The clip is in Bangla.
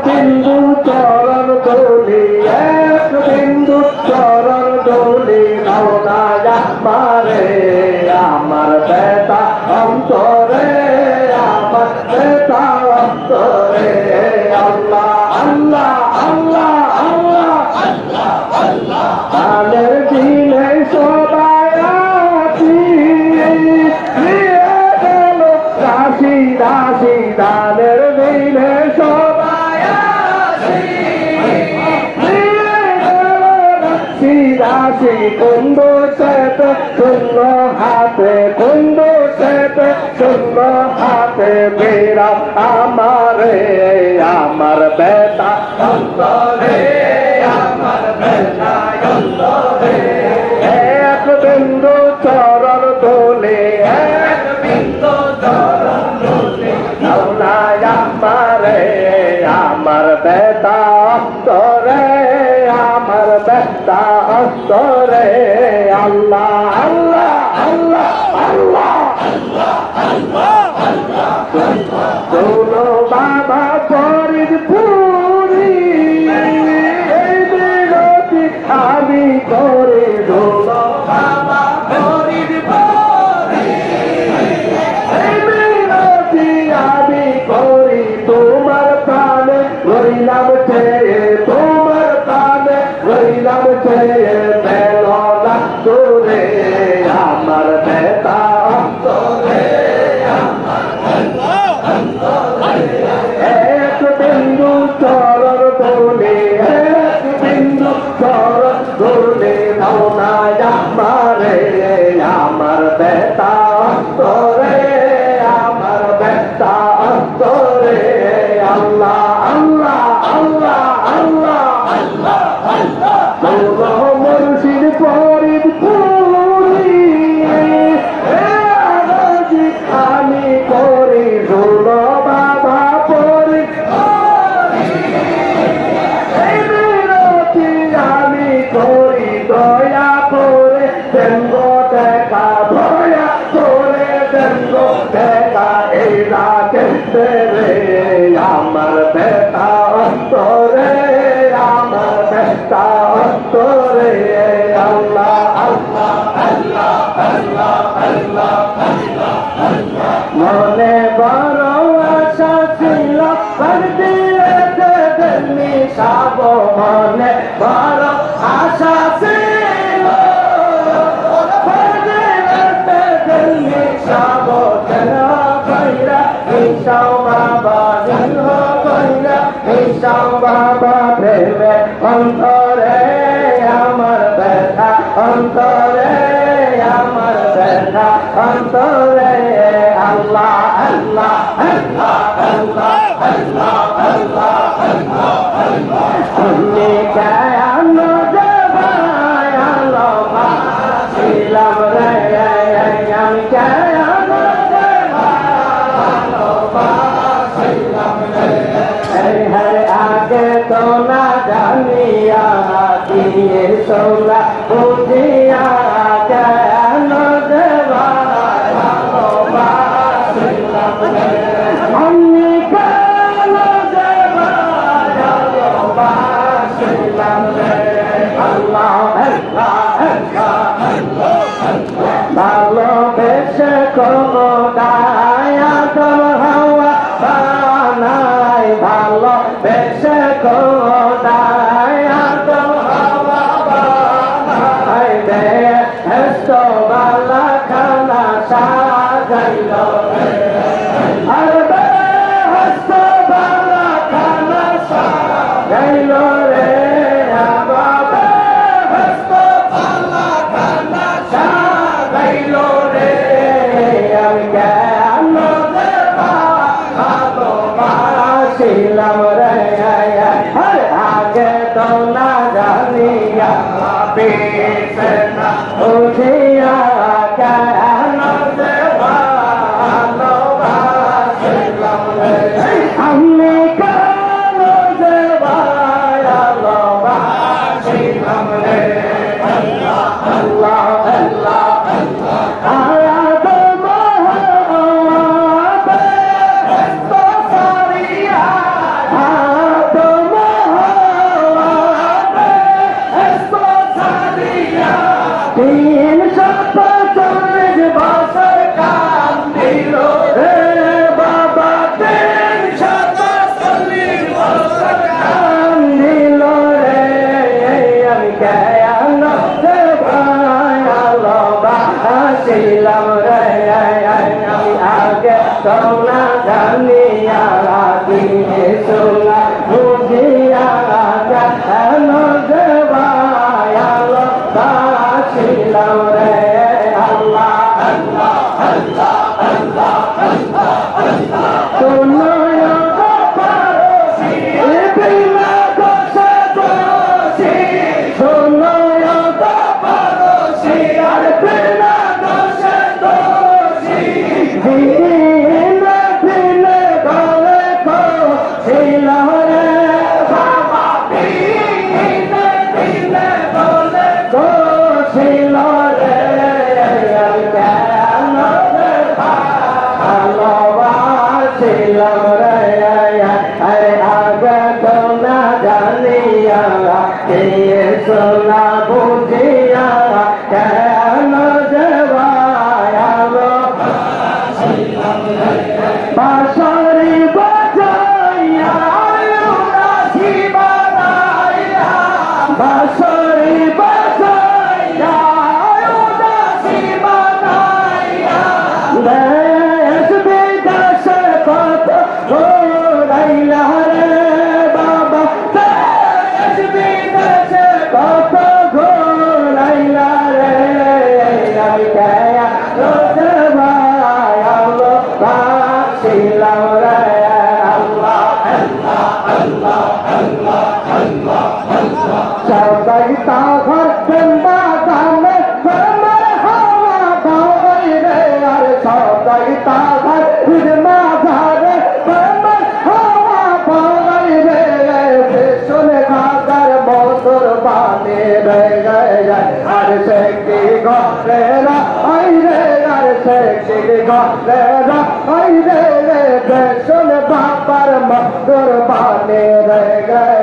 বিন্দু চরণ ধুলি এক বিন্দু চরণ ধুলি দাও না আমারে আমার বেতা অন্তরে আমার বেতা অন্তরে আল্লাহ আল্লাহ আল্লাহ আল্লাহ আল্লাহ আল্লাহ কালের দিনে সবাই আছি রাশি রাশি দানের দিনে সবাই আছি রাশি কুন্দ চেপে শূন্য হাতে কুন্দ চেপে শূন্য হাতে বেরা আমারে আমার বেটা অন্তরে আমার বেটা অন্তরে এক বিন্দু চরণ তোলে এক বিন্দু চরণ তোলে আমারে আমার বেটা অন্তরে আমার বেটা অন্তরে আল্লাহ আল্লাহ আল্লাহ আল্লাহ আল্লাহ আল্লাহ আল্লাহ শোনো বাবা ফরিদপুরি এই বিরতি আমি করে শোনো বাবা ফরিদপুরি এই বিরতি আমি করি তোমার প্রাণে রইলাম চেয়ে তোমার প্রাণে রইলাম চেয়ে বেলা তোরে আমার বেতা অন্তরে এক বিন্দু চরণ তোলে এক বিন্দু চরণ তোলে দাও না আমারে আমার বেতা অন্তরে আমার বেতা অন্তরে আল্লাহ আল্লাহ আল্লাহ আল্লাহ আল্লাহ আল্লাহ মুর্শিদ ফরিদপুরি আমি করি শোনো বাবা আমি করি দয়া করে দেব দেখা দয়া করে দেব দেখা এই রাখতে রে আমার বেটা অন্তরে আমার বেটা অন্তরে আল্লাহ আল্লাহ আল্লাহ আল্লাহ আল্লাহ আল্লাহ আল্লাহ মনে বড় আশা ছিল দিয়েছে দিল্লি সাব মনে বড় আশা ছিল দিল্লি সাব কেন কইরা ঈশাও বাবা জন্ম কইরা ঈশাও বাবা প্রেমে অন্তরে আমার ব্যথা অন্তরে আমার ব্যথা অন্তরে আল্লাহ আল্লাহ আল্লাহ আল্লাহ আল্লাহ আল্লাহ আল্লাহ আল্লাহ তুমি কেন দেবায় আল্লাহ ছিলাম রে আমি কেন আগে তো না জানিয়া দিয়ে সোনা বুঝিয়া কেন দেবা আমি কেন দেবা আল্লাহ ভালোবেসে কোনো দায়া তোর হাওয়া বানাই ভালোবেসে কোনো দায়া তোর হাওয়া বানাই দে হেসো বালা খানা সাজাইল আর বে হেসো বালা খানা সাজাইল রে বাবা হেসো বালা খানা সাজাইল রে আমি কেন দেবা ভালোবাসিলাম রে আগে তো না জানিয়া পেছে না বুঝিয়া কেন দেবা ভালোবাসিলাম রে আমি কেন দেবা ভালোবাসিলাম রে আল্লাহ আল্লাহ আল্লাহ আল্লাহ সদাই তাহার বেম্বা দামে বেমার হাওয়া বাউই রে আর সদাই তাহার বেম্বা ধারে বেমার হাওয়া বাউই রে শুনে খাগার মোতর বানে রে আর সে কি ঘরে আই রে আর সে কি ঘরে আই রে শুনে বাবার মোতর বানে রে